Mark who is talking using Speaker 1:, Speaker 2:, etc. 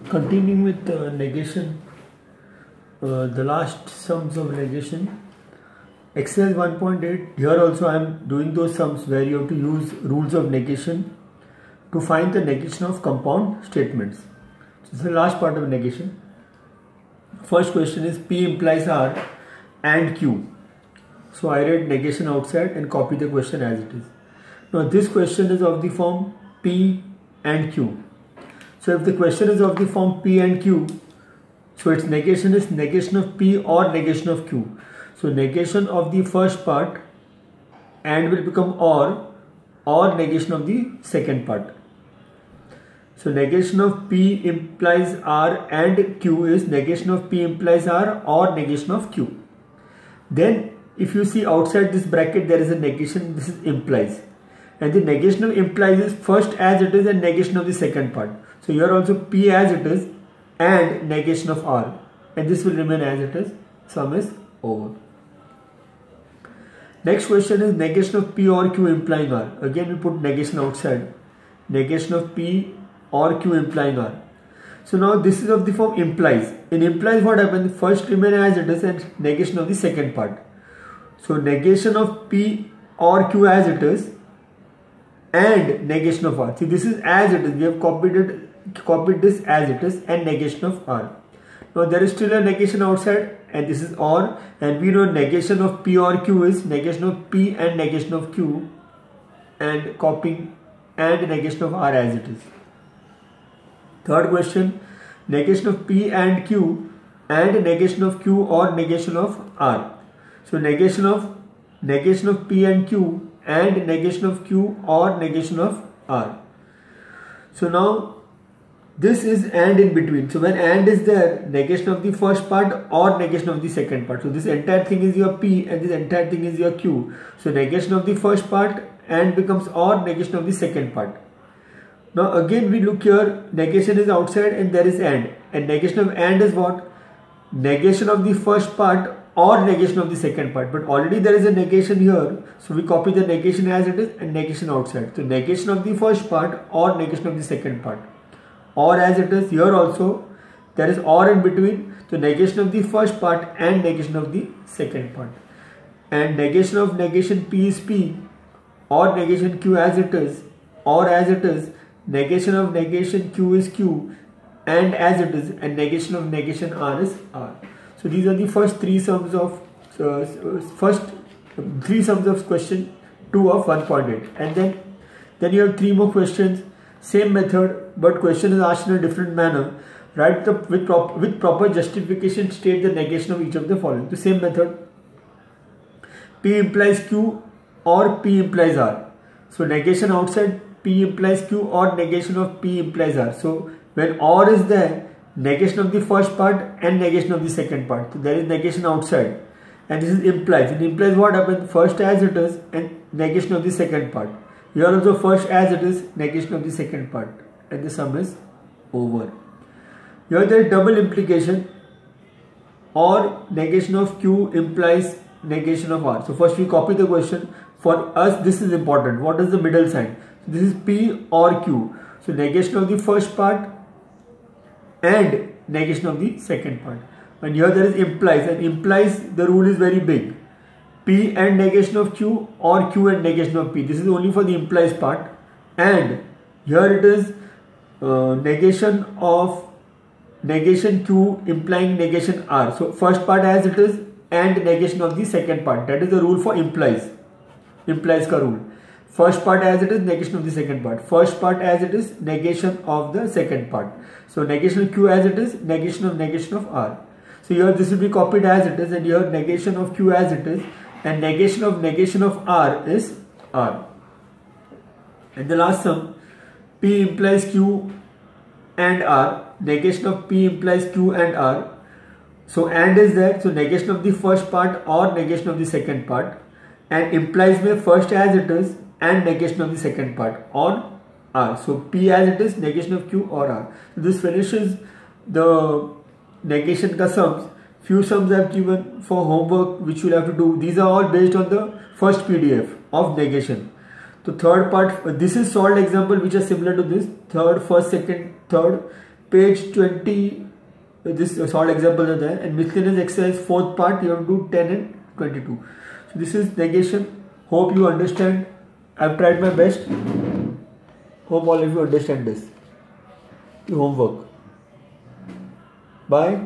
Speaker 1: Continuing with negation, the last sums of negation. Exercise 1.8. Here also I am doing those sums where you have to use rules of negation to find the negation of compound statements. So this is the last part of negation. First question is P implies R and Q. So I read negation outside and copy the question as it is. Now this question is of the form P and Q. So if the question is of the form P and Q, so its negation is negation of P or negation of Q. So negation of the first part and will become or negation of the second part. So negation of P implies R and Q is negation of P implies R or negation of Q. Then if you see outside this bracket there is a negation, this is implies. And the negation of implies is first as it is and negation of the second part. So here also P as it is and negation of R. And this will remain as it is. Sum is over. Next question is negation of P or Q implying R. Again we put negation outside. Negation of P or Q implying R. So now this is of the form implies. In implies what happens? First remain as it is and negation of the second part. So negation of P or Q as it is and negation of R. See, this is as it is. We have copied this as it is and negation of R. Now there is still a negation outside and this is OR, and we know negation of P or Q is negation of P and negation of Q and copying and negation of R as it is. Third question, negation of P and Q and negation of Q or negation of R. So negation of P and Q and negation of Q or negation of R. So now this is and in between. So when and is there, negation of the first part or negation of the second part. So this entire thing is your P and this entire thing is your Q. So negation of the first part and becomes or negation of the second part. Now again we look here, negation is outside and there is and negation of and is what? Negation of the first part or negation of the second part, but already there is a negation here, so we copy the negation as it is and negation outside. So negation of the first part or negation of the second part, or as it is here also there is or in between, so negation of the first part and negation of the second part. And negation of negation P is P or negation Q as it is or as it is, negation of negation Q is Q and as it is, and negation of negation R is R. So these are the first three sums of question 2 of 1.8, and then you have 3 more questions, same method, but question is asked in a different manner. Write with proper justification, state the negation of each of the following. The same method. P implies Q or P implies R. So negation outside, P implies Q or negation of P implies R. So when or is there, negation of the first part and negation of the second part. So there is negation outside and this is implies. It implies what happens? First as it is and negation of the second part. Here also first as it is, negation of the second part, and the sum is over. Here there is double implication, or negation of Q implies negation of R. So first we copy the question. For us this is important. What is the middle sign? So this is P or Q. So negation of the first part and negation of the second part. And here there is implies, and implies the rule is very big. P and negation of Q or Q and negation of P. This is only for the implies part, and here it is negation of negation Q implying negation R. So first part as it is and negation of the second part. That is the rule for implies. Implies ka rule. First part as it is, negation of the second part. First part as it is, negation of the second part. So negation of Q as it is, negation of R. So here this will be copied as it is, and here negation of Q as it is, and negation of R is R. And the last sum, P implies Q and R, negation of P implies Q and R. So and is there, so negation of the first part or negation of the second part, and implies me first as it is and negation of the second part on R. So P as it is, negation of Q or R. So this finishes the negation ka sums. Few sums I have given for homework which you will have to do. These are all based on the first PDF of negation. The third part, this is solved example which are similar to this. Third, first, second, third. page 20, this short example is there, and miscellaneous exercise 4th part you have to do 10 and 22. So this is negation. Hope you understand. I've tried my best. Hope all of you understand this. The homework. Bye.